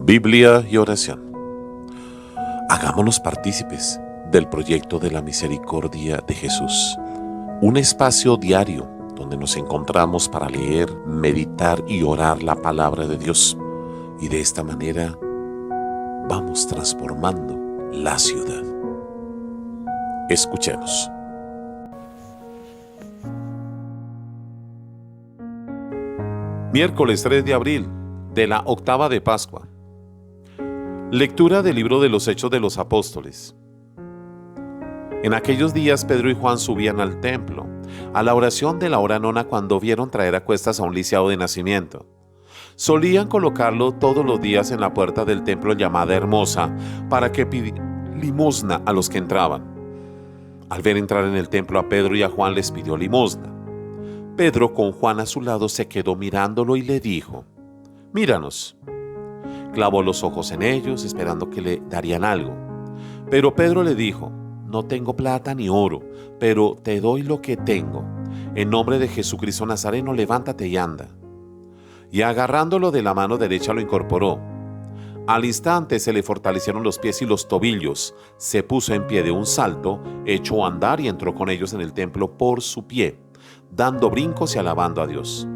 Biblia y oración. Hagámonos partícipes del proyecto de la misericordia de Jesús, un espacio diario donde nos encontramos para leer, meditar y orar la palabra de Dios. Y de esta manera vamos transformando la ciudad. Escuchemos. Miércoles 3 de abril de la octava de Pascua. Lectura del libro de los Hechos de los Apóstoles. En aquellos días Pedro y Juan subían al templo, a la oración de la hora nona, cuando vieron traer a cuestas a un lisiado de nacimiento. Solían colocarlo todos los días en la puerta del templo llamada Hermosa, para que pidiera limosna a los que entraban. Al ver entrar en el templo a Pedro y a Juan, les pidió limosna. Pedro, con Juan a su lado, se quedó mirándolo y le dijo: «Míranos». Clavó los ojos en ellos, esperando que le darían algo. Pero Pedro le dijo: «No tengo plata ni oro, pero te doy lo que tengo. En nombre de Jesucristo Nazareno, levántate y anda». Y agarrándolo de la mano derecha lo incorporó. Al instante se le fortalecieron los pies y los tobillos. Se puso en pie de un salto, echó a andar y entró con ellos en el templo por su pie, dando brincos y alabando a Dios.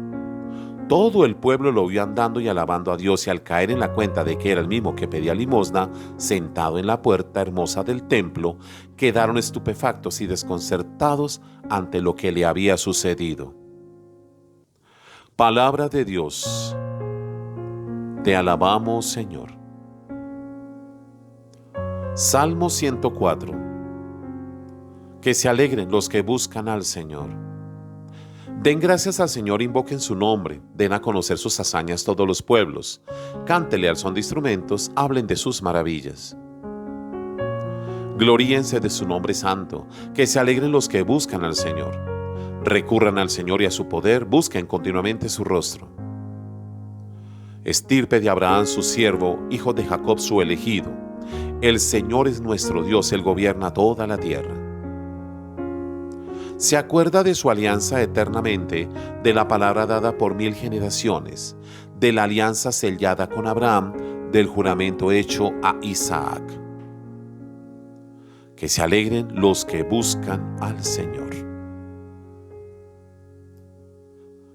Todo el pueblo lo vio andando y alabando a Dios, y al caer en la cuenta de que era el mismo que pedía limosna, sentado en la puerta hermosa del templo, quedaron estupefactos y desconcertados ante lo que le había sucedido. Palabra de Dios. Te alabamos, Señor. Salmo 104. Que se alegren los que buscan al Señor. Den gracias al Señor, invoquen su nombre, den a conocer sus hazañas todos los pueblos. Cántele al son de instrumentos, hablen de sus maravillas. Gloríense de su nombre santo, que se alegren los que buscan al Señor. Recurran al Señor y a su poder, busquen continuamente su rostro. Estirpe de Abraham su siervo, hijo de Jacob su elegido. El Señor es nuestro Dios, Él gobierna toda la tierra. Se acuerda de su alianza eternamente, de la palabra dada por 1000 generaciones, de la alianza sellada con Abraham, del juramento hecho a Isaac. Que se alegren los que buscan al Señor.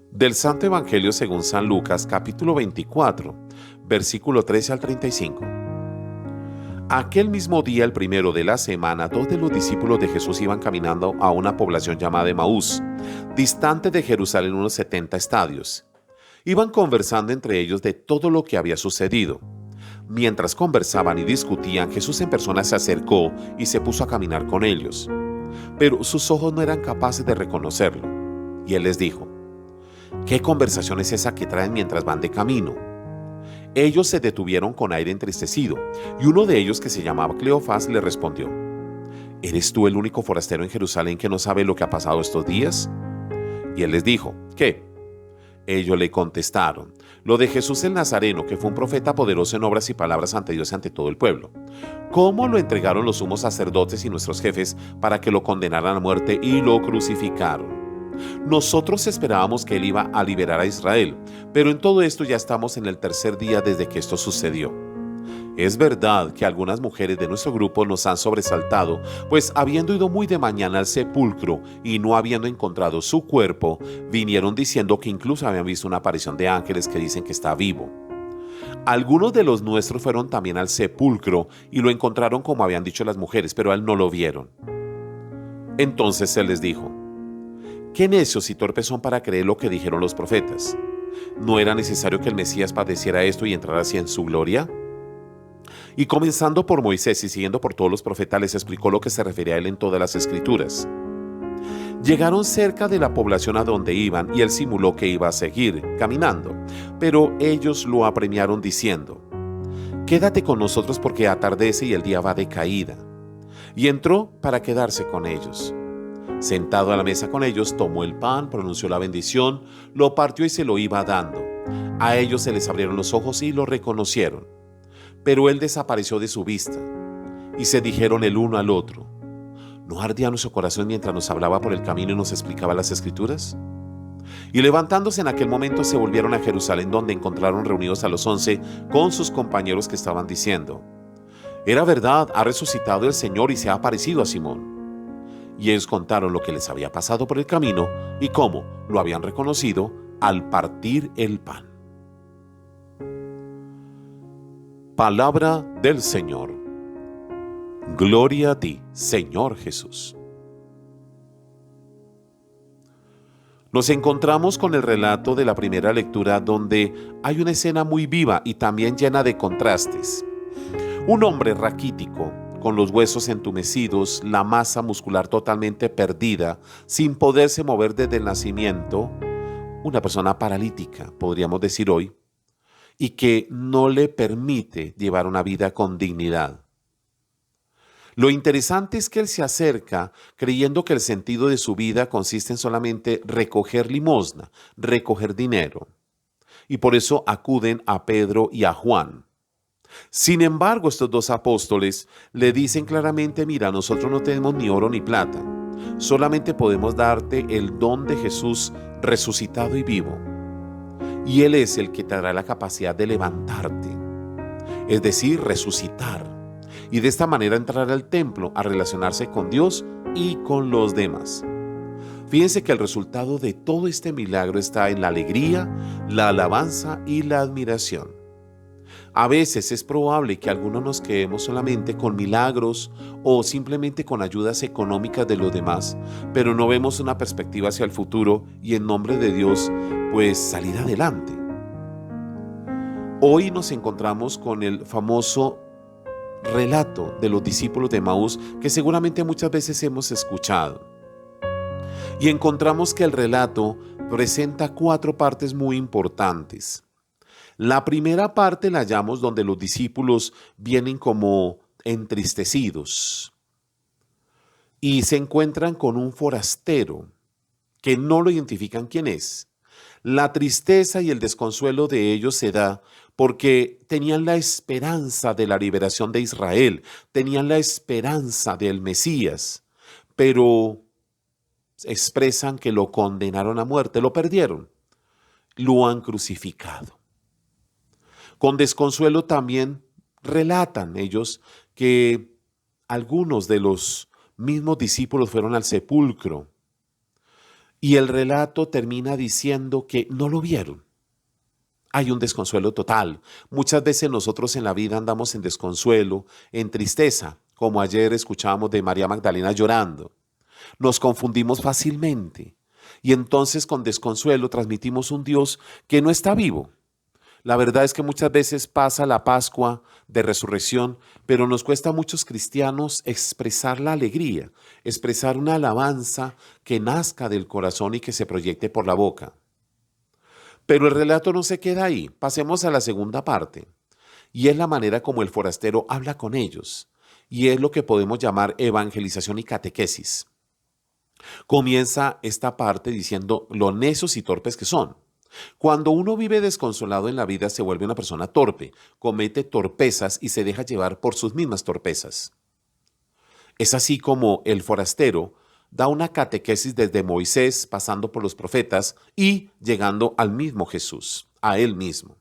Del Santo Evangelio según San Lucas, capítulo 24, versículo 13 al 35. Aquel mismo día, el primero de la semana, 2 de los discípulos de Jesús iban caminando a una población llamada Emaús, distante de Jerusalén unos 70 estadios. Iban conversando entre ellos de todo lo que había sucedido. Mientras conversaban y discutían, Jesús en persona se acercó y se puso a caminar con ellos. Pero sus ojos no eran capaces de reconocerlo. Y él les dijo: «¿Qué conversación es esa que traen mientras van de camino?». Ellos se detuvieron con aire entristecido, y uno de ellos, que se llamaba Cleofás, le respondió: «¿Eres tú el único forastero en Jerusalén que no sabe lo que ha pasado estos días?». Y él les dijo: «¿Qué?». Ellos le contestaron: «Lo de Jesús el Nazareno, que fue un profeta poderoso en obras y palabras ante Dios y ante todo el pueblo. Cómo lo entregaron los sumos sacerdotes y nuestros jefes para que lo condenaran a muerte y lo crucificaron. Nosotros esperábamos que él iba a liberar a Israel, pero en todo esto ya estamos en el tercer día desde que esto sucedió. Es verdad que algunas mujeres de nuestro grupo nos han sobresaltado, pues habiendo ido muy de mañana al sepulcro y no habiendo encontrado su cuerpo, vinieron diciendo que incluso habían visto una aparición de ángeles que dicen que está vivo. Algunos de los nuestros fueron también al sepulcro y lo encontraron como habían dicho las mujeres, pero a él no lo vieron». Entonces él les dijo: «Qué necios y torpes son para creer lo que dijeron los profetas. ¿No era necesario que el Mesías padeciera esto y entrara así en su gloria?». Y comenzando por Moisés y siguiendo por todos los profetas, les explicó lo que se refería a él en todas las escrituras. Llegaron cerca de la población a donde iban, y él simuló que iba a seguir caminando, pero ellos lo apremiaron diciendo: «Quédate con nosotros porque atardece y el día va de caída». Y entró para quedarse con ellos. Sentado a la mesa con ellos, tomó el pan, pronunció la bendición, lo partió y se lo iba dando. A ellos se les abrieron los ojos y lo reconocieron. Pero él desapareció de su vista. Y se dijeron el uno al otro: ¿no ardía nuestro corazón mientras nos hablaba por el camino y nos explicaba las escrituras? Y levantándose en aquel momento se volvieron a Jerusalén, donde encontraron reunidos a los 11 con sus compañeros que estaban diciendo: era verdad, ha resucitado el Señor y se ha aparecido a Simón. Y ellos contaron lo que les había pasado por el camino y cómo lo habían reconocido al partir el pan. Palabra del Señor. Gloria a ti, Señor Jesús. Nos encontramos con el relato de la primera lectura, donde hay una escena muy viva y también llena de contrastes. Un hombre raquítico, con los huesos entumecidos, la masa muscular totalmente perdida, sin poderse mover desde el nacimiento, una persona paralítica, podríamos decir hoy, y que no le permite llevar una vida con dignidad. Lo interesante es que él se acerca creyendo que el sentido de su vida consiste en solamente recoger limosna, recoger dinero. Y por eso acuden a Pedro y a Juan. Sin embargo, estos dos apóstoles le dicen claramente: mira, nosotros no tenemos ni oro ni plata, solamente podemos darte el don de Jesús resucitado y vivo. Y Él es el que te dará la capacidad de levantarte, es decir, resucitar. Y de esta manera entrar al templo a relacionarse con Dios y con los demás. Fíjense que el resultado de todo este milagro está en la alegría, la alabanza y la admiración. A veces es probable que algunos nos quedemos solamente con milagros o simplemente con ayudas económicas de los demás, pero no vemos una perspectiva hacia el futuro y en nombre de Dios, pues salir adelante. Hoy nos encontramos con el famoso relato de los discípulos de Emaús, que seguramente muchas veces hemos escuchado. Y encontramos que el relato presenta 4 partes muy importantes. La primera parte la hallamos donde los discípulos vienen como entristecidos y se encuentran con un forastero que no lo identifican quién es. La tristeza y el desconsuelo de ellos se da porque tenían la esperanza de la liberación de Israel, tenían la esperanza del Mesías, pero expresan que lo condenaron a muerte, lo perdieron, lo han crucificado. Con desconsuelo también relatan ellos que algunos de los mismos discípulos fueron al sepulcro y el relato termina diciendo que no lo vieron. Hay un desconsuelo total. Muchas veces nosotros en la vida andamos en desconsuelo, en tristeza, como ayer escuchábamos de María Magdalena llorando. Nos confundimos fácilmente y entonces con desconsuelo transmitimos un Dios que no está vivo. La verdad es que muchas veces pasa la Pascua de Resurrección, pero nos cuesta a muchos cristianos expresar la alegría, expresar una alabanza que nazca del corazón y que se proyecte por la boca. Pero el relato no se queda ahí. Pasemos a la segunda parte, y es la manera como el forastero habla con ellos, y es lo que podemos llamar evangelización y catequesis. Comienza esta parte diciendo lo necios y torpes que son. Cuando uno vive desconsolado en la vida se vuelve una persona torpe, comete torpezas y se deja llevar por sus mismas torpezas. Es así como el forastero da una catequesis desde Moisés, pasando por los profetas y llegando al mismo Jesús, a él mismo.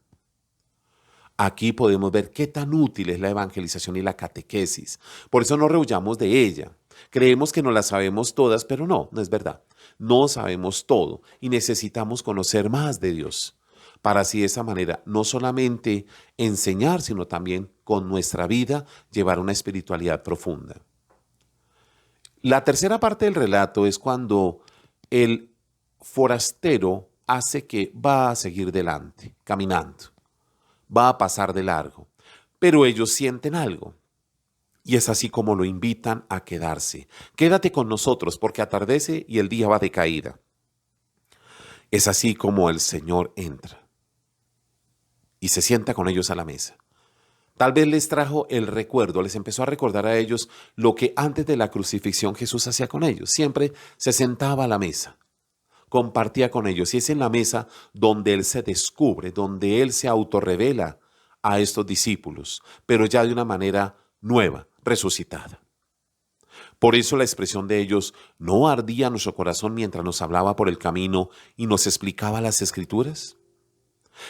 Aquí podemos ver qué tan útil es la evangelización y la catequesis. Por eso no rehuyamos de ella. Creemos que no la sabemos todas, pero no es verdad. No sabemos todo y necesitamos conocer más de Dios para así de esa manera no solamente enseñar, sino también con nuestra vida llevar una espiritualidad profunda. La tercera parte del relato es cuando el forastero hace que va a seguir delante, caminando, va a pasar de largo, pero ellos sienten algo. Y es así como lo invitan a quedarse. Quédate con nosotros porque atardece y el día va de caída. Es así como el Señor entra y se sienta con ellos a la mesa. Tal vez les trajo el recuerdo, les empezó a recordar a ellos lo que antes de la crucifixión Jesús hacía con ellos. Siempre se sentaba a la mesa, compartía con ellos y es en la mesa donde Él se descubre, donde Él se autorrevela a estos discípulos, pero ya de una manera nueva, resucitada. Por eso la expresión de ellos, ¿no ardía nuestro corazón mientras nos hablaba por el camino y nos explicaba las Escrituras?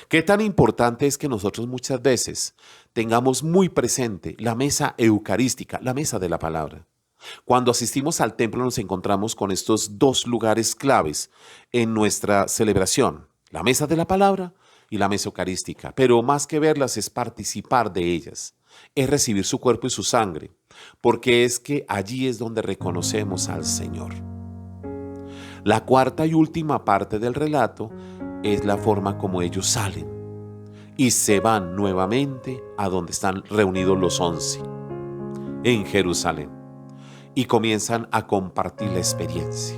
¿Qué tan importante es que nosotros muchas veces tengamos muy presente la mesa eucarística, la mesa de la palabra? Cuando asistimos al templo nos encontramos con estos dos lugares claves en nuestra celebración, la mesa de la palabra y la mesa eucarística, pero más que verlas es participar de ellas, es recibir su cuerpo y su sangre, porque es que allí es donde reconocemos al Señor. La cuarta y última parte del relato es la forma como ellos salen y se van nuevamente a donde están reunidos los 11, en Jerusalén, y comienzan a compartir la experiencia.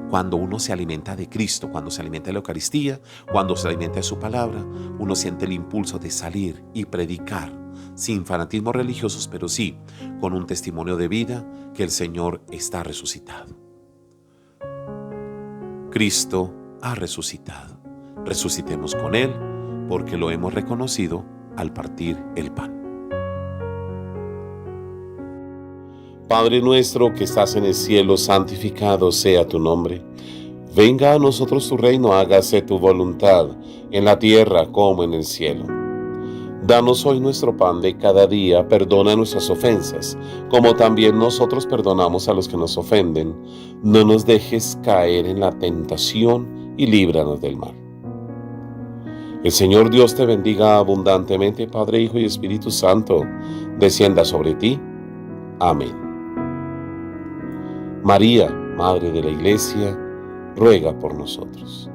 Cuando uno se alimenta de Cristo, cuando se alimenta de la Eucaristía, cuando se alimenta de su palabra, uno siente el impulso de salir y predicar, sin fanatismos religiosos, pero sí con un testimonio de vida que el Señor está resucitado. Cristo ha resucitado. Resucitemos con Él, porque lo hemos reconocido al partir el pan. Padre nuestro que estás en el cielo, santificado sea tu nombre. Venga a nosotros tu reino, hágase tu voluntad, en la tierra como en el cielo. Danos hoy nuestro pan de cada día, perdona nuestras ofensas, como también nosotros perdonamos a los que nos ofenden. No nos dejes caer en la tentación y líbranos del mal. El Señor Dios te bendiga abundantemente, Padre, Hijo y Espíritu Santo, descienda sobre ti. Amén. María, Madre de la Iglesia, ruega por nosotros.